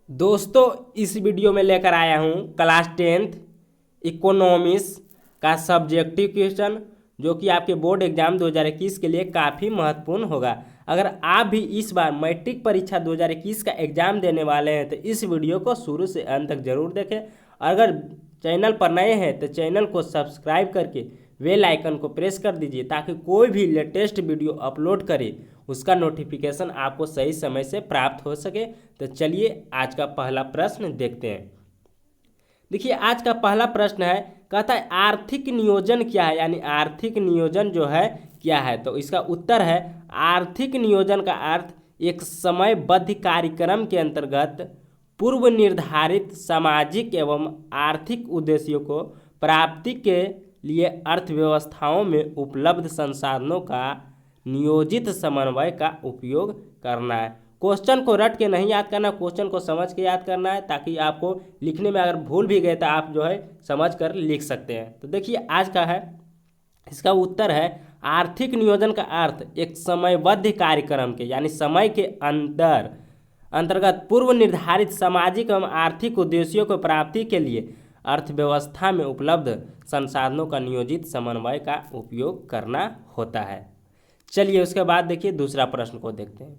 दोस्तों, इस वीडियो में लेकर आया हूँ क्लास 10th इकोनॉमिक्स का सब्जेक्टिव क्वेश्चन, जो कि आपके बोर्ड एग्जाम 2021 के लिए काफ़ी महत्वपूर्ण होगा। अगर आप भी इस बार मैट्रिक परीक्षा 2021 का एग्जाम देने वाले हैं तो इस वीडियो को शुरू से अंत तक जरूर देखें। अगर चैनल पर नए हैं तो चैनल को सब्सक्राइब करके बेल आइकन को प्रेस कर दीजिए, ताकि कोई भी लेटेस्ट वीडियो अपलोड करे उसका नोटिफिकेशन आपको सही समय से प्राप्त हो सके। तो चलिए आज का पहला प्रश्न देखते हैं। देखिए, आज का पहला प्रश्न है, कहता है आर्थिक नियोजन क्या है, यानी आर्थिक नियोजन जो है क्या है। तो इसका उत्तर है, आर्थिक नियोजन का अर्थ एक समयबद्ध कार्यक्रम के अंतर्गत पूर्व निर्धारित सामाजिक एवं आर्थिक उद्देश्यों को प्राप्ति के लिए अर्थव्यवस्थाओं में उपलब्ध संसाधनों का नियोजित समन्वय का उपयोग करना है। क्वेश्चन को रट के नहीं याद करना, क्वेश्चन को समझ के याद करना है, ताकि आपको लिखने में अगर भूल भी गए तो आप जो है समझ कर लिख सकते हैं। तो देखिए आज का है, इसका उत्तर है आर्थिक नियोजन का अर्थ एक समयबद्ध कार्यक्रम के यानी समय के अंतर्गत पूर्व निर्धारित सामाजिक एवं आर्थिक उद्देश्यों को प्राप्ति के लिए अर्थव्यवस्था में उपलब्ध संसाधनों का नियोजित समन्वय का उपयोग करना होता है। चलिए उसके बाद देखिए दूसरा प्रश्न को देखते हैं।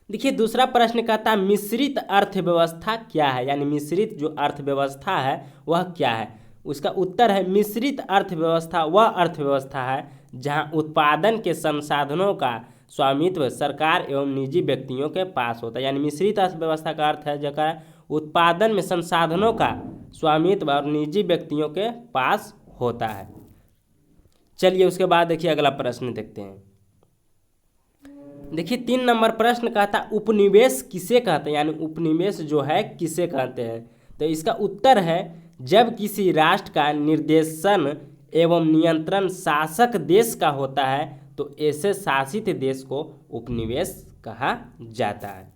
देखिए दूसरा प्रश्न कहता है मिश्रित अर्थव्यवस्था क्या है, यानी मिश्रित जो अर्थव्यवस्था है वह क्या है। उसका उत्तर है मिश्रित अर्थव्यवस्था वह अर्थव्यवस्था है जहां उत्पादन के संसाधनों का स्वामित्व सरकार एवं निजी व्यक्तियों के पास होता है। यानी मिश्रित अर्थव्यवस्था का अर्थ है जगह उत्पादन में संसाधनों का स्वामित्व और निजी व्यक्तियों के पास होता है। चलिए उसके बाद देखिए अगला प्रश्न देखते हैं। देखिए 3 नंबर प्रश्न कहता है उपनिवेश किसे कहते हैं, यानी उपनिवेश जो है किसे कहते हैं। तो इसका उत्तर है जब किसी राष्ट्र का निर्देशन एवं नियंत्रण शासक देश का होता है तो ऐसे शासित देश को उपनिवेश कहा जाता है।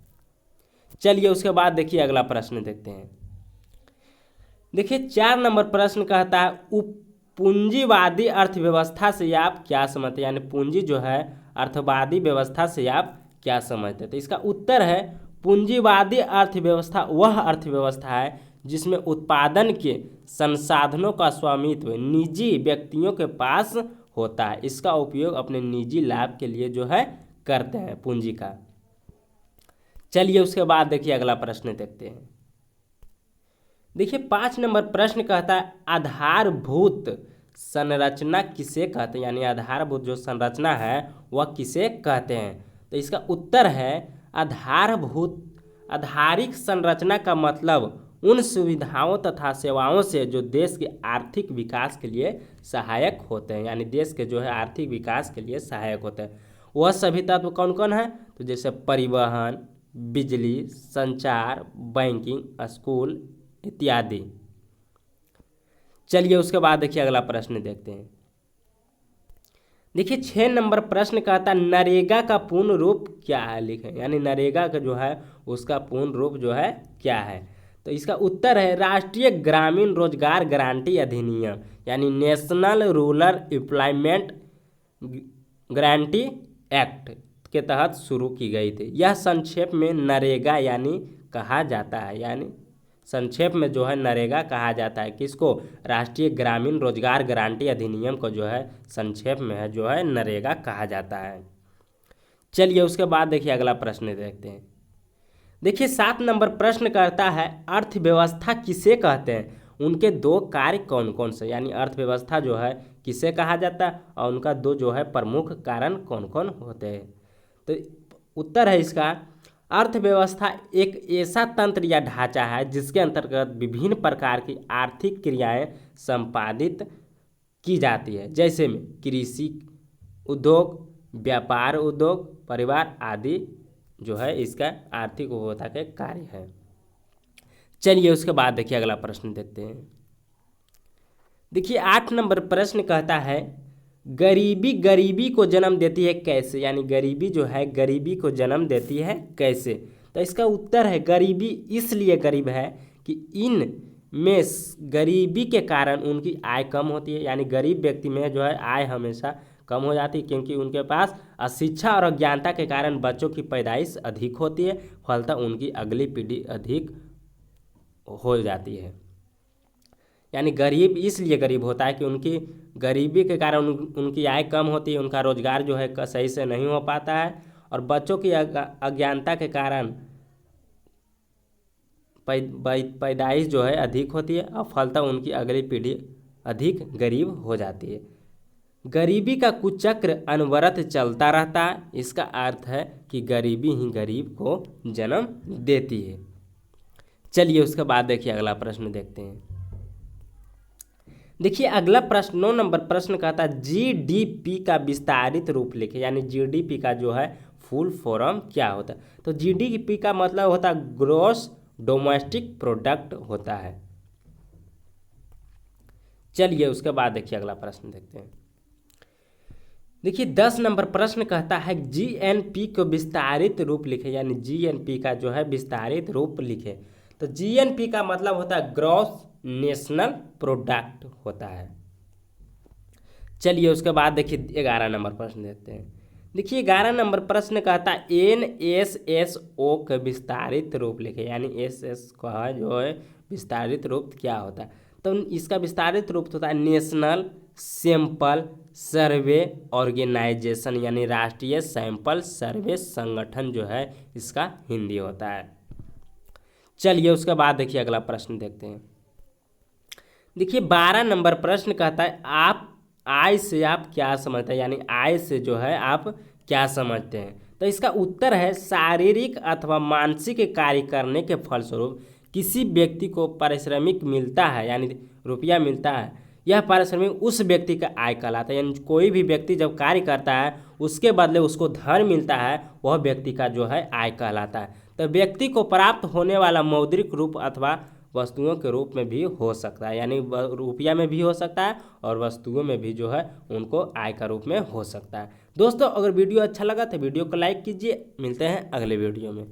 चलिए उसके बाद देखिए अगला प्रश्न देखते हैं। देखिए 4 नंबर प्रश्न कहता है पूंजीवादी अर्थव्यवस्था से आप क्या समझते हैं, यानी पूंजी जो है अर्थवादी व्यवस्था से आप क्या समझते हैं। तो इसका उत्तर है पूंजीवादी अर्थव्यवस्था वह अर्थव्यवस्था है जिसमें उत्पादन के संसाधनों का स्वामित्व निजी व्यक्तियों के पास होता है। इसका उपयोग अपने निजी लाभ के लिए जो है करते हैं पूंजी का। चलिए उसके बाद देखिए अगला प्रश्न देखते हैं। देखिए 5 नंबर प्रश्न कहता है आधारभूत संरचना किसे कहते हैं, यानी आधारभूत जो संरचना है वह किसे कहते हैं। तो इसका उत्तर है आधारिक संरचना का मतलब उन सुविधाओं तथा सेवाओं से जो देश के आर्थिक विकास के लिए सहायक होते हैं, यानी देश के जो है आर्थिक विकास के लिए सहायक होते हैं। वह सभी तत्व कौन कौन है, तो जैसे परिवहन, बिजली, संचार, बैंकिंग, स्कूल इत्यादि। चलिए उसके बाद देखिए अगला प्रश्न देखते हैं। देखिए 6 नंबर प्रश्न कहता है नरेगा का पूर्ण रूप क्या है, लिखें, यानी नरेगा का जो है उसका पूर्ण रूप जो है क्या है। तो इसका उत्तर है राष्ट्रीय ग्रामीण रोजगार गारंटी अधिनियम, यानी national rural employment guarantee act के तहत शुरू की गई थी। यह संक्षेप में नरेगा यानी कहा जाता है, यानी संक्षेप में जो है नरेगा कहा जाता है किसको, राष्ट्रीय ग्रामीण रोजगार गारंटी अधिनियम को जो है संक्षेप में है जो है नरेगा कहा जाता है। चलिए उसके बाद देखिए अगला प्रश्न देखते हैं। देखिए 7 नंबर प्रश्न करता है अर्थव्यवस्था किसे कहते हैं, उनके 2 कार्य कौन कौन से, यानी अर्थव्यवस्था जो है किसे कहा जाता है और उनका 2 जो है प्रमुख कारण कौन कौन होते हैं। तो उत्तर है इसका अर्थव्यवस्था एक ऐसा तंत्र या ढांचा है जिसके अंतर्गत विभिन्न प्रकार की आर्थिक क्रियाएं संपादित की जाती है, जैसे में कृषि उद्योग, व्यापार उद्योग, परिवार आदि जो है इसका आर्थिक उपभोक्ता के कार्य है। चलिए उसके बाद देखिए अगला प्रश्न देखते हैं। देखिए 8 नंबर प्रश्न कहता है गरीबी को जन्म देती है कैसे, यानी गरीबी जो है गरीबी को जन्म देती है कैसे। तो इसका उत्तर है गरीबी इसलिए गरीब है कि इन में गरीबी के कारण उनकी आय कम होती है, यानी गरीब व्यक्ति में जो है आय हमेशा कम हो जाती है, क्योंकि उनके पास अशिक्षा और अज्ञानता के कारण बच्चों की पैदाइश अधिक होती है, फलतः उनकी अगली पीढ़ी अधिक हो जाती है। यानी गरीब इसलिए गरीब होता है कि उनकी गरीबी के कारण उनकी आय कम होती है, उनका रोजगार जो है सही से नहीं हो पाता है, और बच्चों की अज्ञानता के कारण पैदाइश जो है अधिक होती है, और फलतः उनकी अगली पीढ़ी अधिक गरीब हो जाती है। गरीबी का कुचक्र अनवरत चलता रहता है। इसका अर्थ है कि गरीबी ही गरीब को जन्म देती है। चलिए उसके बाद देखिए अगला प्रश्न देखते हैं। देखिए अगला प्रश्न 9 नंबर प्रश्न कहता है जीडीपी का विस्तारित रूप लिखे, यानी जीडीपी का जो है फुल फॉर्म क्या होता है। तो जीडीपी का मतलब होता है ग्रॉस डोमेस्टिक प्रोडक्ट होता है। चलिए उसके बाद देखिए अगला प्रश्न देखते हैं। देखिए 10 नंबर प्रश्न कहता है जीएनपी को विस्तारित रूप लिखे, यानी जीएनपी का जो है विस्तारित रूप लिखे। तो जीएनपी का मतलब होता है ग्रॉस नेशनल प्रोडक्ट होता है। चलिए उसके बाद देखिए 11 नंबर प्रश्न देखते हैं। देखिए 11 नंबर प्रश्न कहता है एनएसएसओ का विस्तारित रूप लिखे, यानी एसएस का जो है विस्तारित रूप क्या होता है। तो इसका विस्तारित रूप होता है नेशनल सैंपल सर्वे ऑर्गेनाइजेशन, यानी राष्ट्रीय सैंपल सर्वे संगठन जो है इसका हिंदी होता है। चलिए उसके बाद देखिए अगला प्रश्न देखते हैं। देखिए 12 नंबर प्रश्न कहता है आप आय से आप क्या समझते हैं, यानी आय से जो है आप क्या समझते हैं। तो इसका उत्तर है शारीरिक अथवा मानसिक कार्य करने के फलस्वरूप किसी व्यक्ति को पारिश्रमिक मिलता है, यानी रुपया मिलता है, यह पारिश्रमिक उस व्यक्ति का आय कहलाता है। यानी कोई भी व्यक्ति जब कार्य करता है उसके बदले उसको धन मिलता है, वह व्यक्ति का जो है आय कहलाता है। तो व्यक्ति को प्राप्त होने वाला मौद्रिक रूप अथवा वस्तुओं के रूप में भी हो सकता है, यानी रुपया में भी हो सकता है और वस्तुओं में भी जो है उनको आय का रूप में हो सकता है। दोस्तों अगर वीडियो अच्छा लगा तो वीडियो को लाइक कीजिए। मिलते हैं अगले वीडियो में।